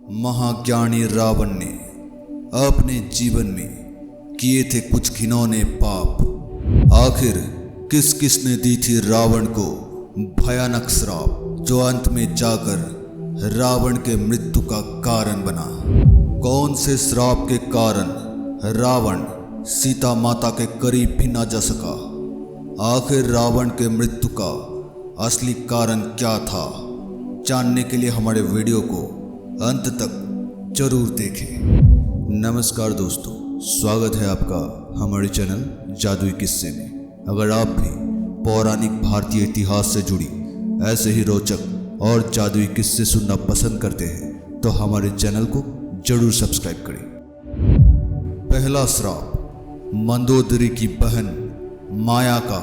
महाज्ञानी रावण ने अपने जीवन में किए थे कुछ घिनौने पाप। आखिर किस किस ने दी थी रावण को भयानक श्राप, जो अंत में जाकर रावण के मृत्यु का कारण बना। कौन से श्राप के कारण रावण सीता माता के करीब भी ना जा सका? आखिर रावण के मृत्यु का असली कारण क्या था? जानने के लिए हमारे वीडियो को अंत तक जरूर देखें। नमस्कार दोस्तों, स्वागत है आपका हमारे चैनल जादुई किस्से में। अगर आप भी पौराणिक भारतीय इतिहास से जुड़ी ऐसे ही रोचक और जादुई किस्से सुनना पसंद करते हैं तो हमारे चैनल को जरूर सब्सक्राइब करें। पहला श्राप, मंदोदरी की बहन माया का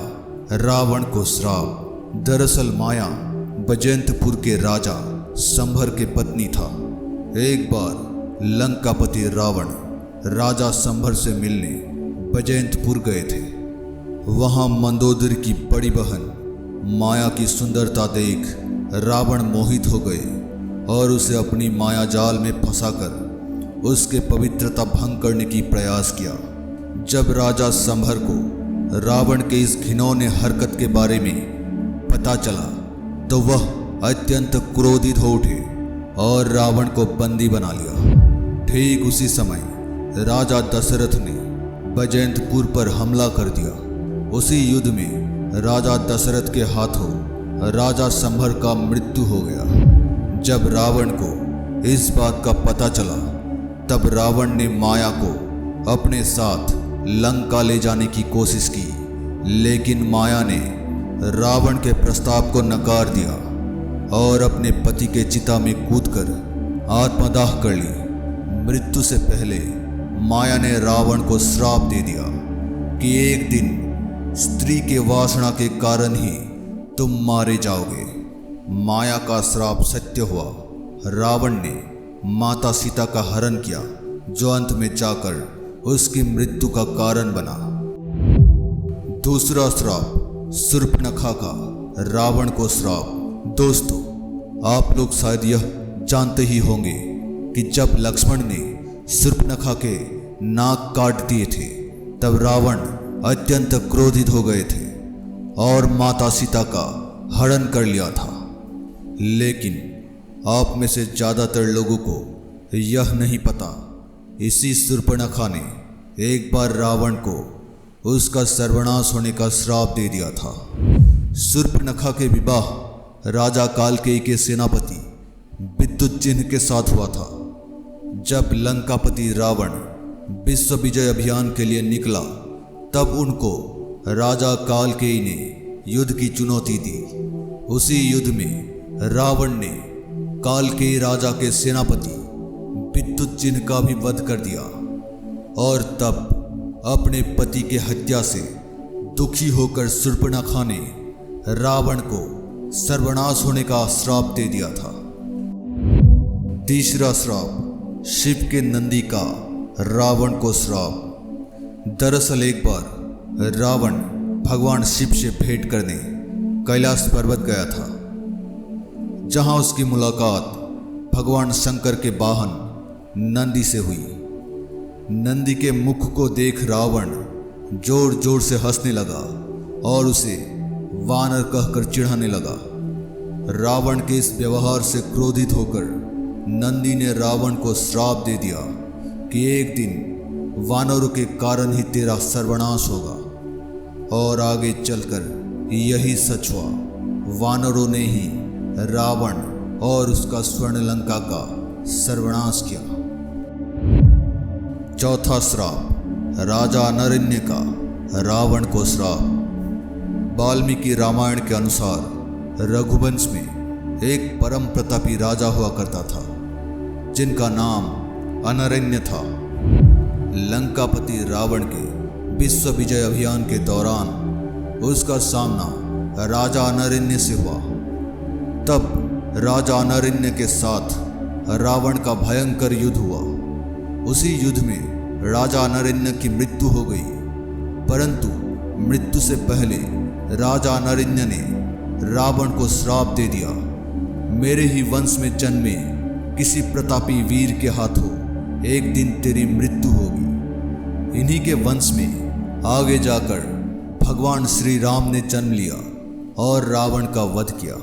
रावण को श्राप। दरअसल माया बैजयंतपुर के राजा संभर के पत्नी था। एक बार लंकापति रावण राजा संभर से मिलने बैजयंतपुर गए थे। वहां मंदोदरी की बड़ी बहन माया की सुंदरता देख रावण मोहित हो गए और उसे अपनी माया जाल में फंसाकर उसके पवित्रता भंग करने की प्रयास किया। जब राजा संभर को रावण के इस घिनौने हरकत के बारे में पता चला तो वह अत्यंत क्रोधित हो उठे और रावण को बंदी बना लिया। ठीक उसी समय राजा दशरथ ने बैजयंतपुर पर हमला कर दिया। उसी युद्ध में राजा दशरथ के हाथों राजा संभर का मृत्यु हो गया। जब रावण को इस बात का पता चला तब रावण ने माया को अपने साथ लंका ले जाने की कोशिश की, लेकिन माया ने रावण के प्रस्ताव को नकार दिया और अपने पति के चिता में कूदकर आत्मदाह कर ली। मृत्यु से पहले माया ने रावण को श्राप दे दिया कि एक दिन स्त्री के वासना के कारण ही तुम मारे जाओगे। माया का श्राप सत्य हुआ। रावण ने माता सीता का हरण किया, जो अंत में जाकर उसकी मृत्यु का कारण बना। दूसरा श्राप, शूर्पणखा का रावण को श्राप। दोस्तों, आप लोग शायद यह जानते ही होंगे कि जब लक्ष्मण ने शूर्पणखा के नाक काट दिए थे तब रावण अत्यंत क्रोधित हो गए थे और माता सीता का हरण कर लिया था। लेकिन आप में से ज्यादातर लोगों को यह नहीं पता, इसी शूर्पणखा ने एक बार रावण को उसका सर्वनाश होने का श्राप दे दिया था। शूर्पणखा के विवाह राजा कालकेयी के सेनापति विद्युतजिह्न के साथ हुआ था। जब लंकापति रावण विश्व विजय अभियान के लिए निकला तब उनको राजा कालकेयी ने युद्ध की चुनौती दी। उसी युद्ध में रावण ने कालकेयी राजा के सेनापति विद्युतजिह्न का भी वध कर दिया और तब अपने पति के हत्या से दुखी होकर शूर्पणखा ने रावण को सर्वनाश होने का श्राप दे दिया था। तीसरा श्राप, शिव के नंदी का रावण को श्राप। दरअसल एक बार रावण भगवान शिव से भेंट करने कैलाश पर्वत गया था, जहां उसकी मुलाकात भगवान शंकर के वाहन नंदी से हुई। नंदी के मुख को देख रावण जोर जोर से हंसने लगा और उसे वानर कहकर चिढ़ाने लगा। रावण के इस व्यवहार से क्रोधित होकर नंदी ने रावण को श्राप दे दिया कि एक दिन वानरों के कारण ही तेरा सर्वनाश होगा। और आगे चलकर यही सच हुआ। वानरों ने ही रावण और उसका स्वर्ण लंका का सर्वनाश किया। चौथा श्राप, राजा अनरण्य का रावण को श्राप। वाल्मीकि रामायण के अनुसार रघुवंश में एक परम प्रतापी राजा हुआ करता था, जिनका नाम अनरण्य था। लंकापति रावण के विश्व विजय अभियान के दौरान उसका सामना राजा अनरण्य से हुआ। तब राजा अनरण्य के साथ रावण का भयंकर युद्ध हुआ। उसी युद्ध में राजा अनरण्य की मृत्यु हो गई, परंतु मृत्यु से पहले राजा अनरण्य ने रावण को श्राप दे दिया, मेरे ही वंश में जन्मे किसी प्रतापी वीर के हाथों एक दिन तेरी मृत्यु होगी। इन्हीं के वंश में आगे जाकर भगवान श्री राम ने जन्म लिया और रावण का वध किया।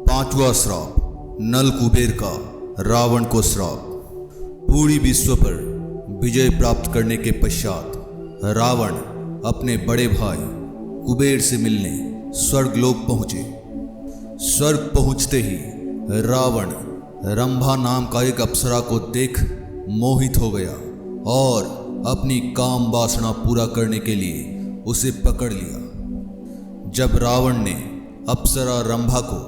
पांचवा श्राप, नल कुबेर का रावण को श्राप। पूरी विश्व पर विजय प्राप्त करने के पश्चात रावण अपने बड़े भाई कुबेर से मिलने स्वर्गलोक पहुंचे। स्वर्ग पहुंचते ही रावण रंभा नाम का एक अप्सरा को देख मोहित हो गया और अपनी काम वासना पूरा करने के लिए उसे पकड़ लिया। जब रावण ने अप्सरा रंभा को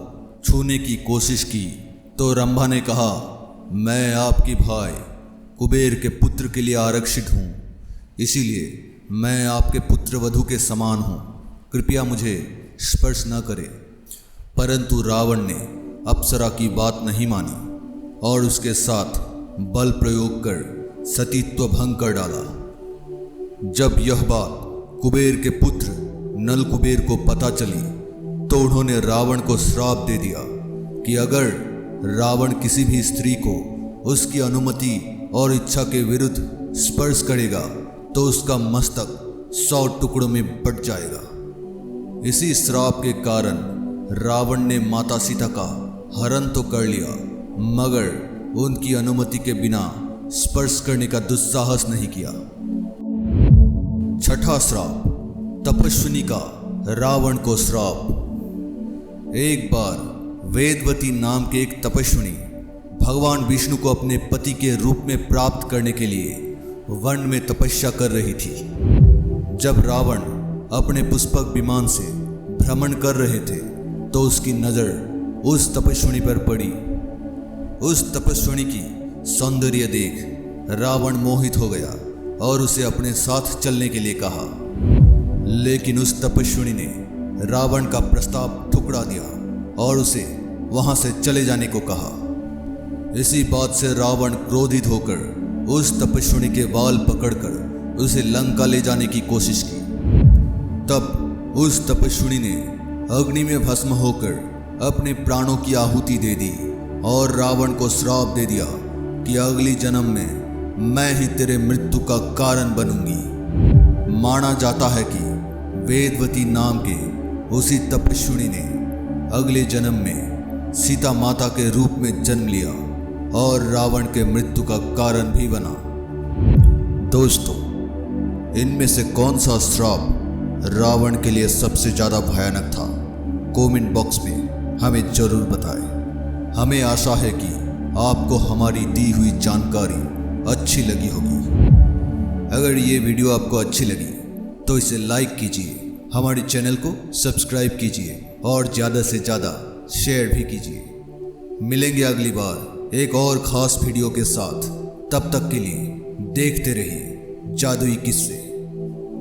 छूने की कोशिश की तो रंभा ने कहा, मैं आपकी भाई कुबेर के पुत्र के लिए आरक्षित हूँ, इसीलिए मैं आपके पुत्र वधू के समान हूँ, कृपया मुझे स्पर्श न करें। परंतु रावण ने अप्सरा की बात नहीं मानी और उसके साथ बल प्रयोग कर सतीत्व भंग कर डाला। जब यह बात कुबेर के पुत्र नल कुबेर को पता चली तो उन्होंने रावण को श्राप दे दिया कि अगर रावण किसी भी स्त्री को उसकी अनुमति और इच्छा के विरुद्ध स्पर्श करेगा तो उसका मस्तक 100 टुकड़ों में बट जाएगा। इसी श्राप के कारण रावण ने माता सीता का हरण तो कर लिया मगर उनकी अनुमति के बिना स्पर्श करने का दुस्साहस नहीं किया। छठा श्राप, तपस्विनी का रावण को श्राप। एक बार वेदवती नाम के एक तपस्विनी भगवान विष्णु को अपने पति के रूप में प्राप्त करने के लिए वन में तपस्या कर रही थी। जब रावण अपने पुष्पक विमान से भ्रमण कर रहे थे तो उसकी नजर उस तपस्विनी पर पड़ी। उस तपस्विनी की सौंदर्य देख रावण मोहित हो गया और उसे अपने साथ चलने के लिए कहा, लेकिन उस तपस्विनी ने रावण का प्रस्ताव ठुकरा दिया और उसे वहां से चले जाने को कहा। इसी बात से रावण क्रोधित होकर उस तपस्विनी के बाल पकड़कर उसे लंका ले जाने की कोशिश की। तब उस तपस्विनी ने अग्नि में भस्म होकर अपने प्राणों की आहुति दे दी और रावण को श्राप दे दिया कि अगली जन्म में मैं ही तेरे मृत्यु का कारण बनूंगी। माना जाता है कि वेदवती नाम के उसी तपस्विनी ने अगले जन्म में सीता माता के रूप में जन्म लिया और रावण के मृत्यु का कारण भी बना। दोस्तों, इनमें से कौन सा श्राप रावण के लिए सबसे ज्यादा भयानक था? कमेंट बॉक्स में हमें जरूर बताएं। हमें आशा है कि आपको हमारी दी हुई जानकारी अच्छी लगी होगी। अगर ये वीडियो आपको अच्छी लगी तो इसे लाइक कीजिए, हमारे चैनल को सब्सक्राइब कीजिए और ज़्यादा से ज़्यादा शेयर भी कीजिए। मिलेंगे अगली बार एक और ख़ास वीडियो के साथ। तब तक के लिए देखते रहिए जादुई किस्से।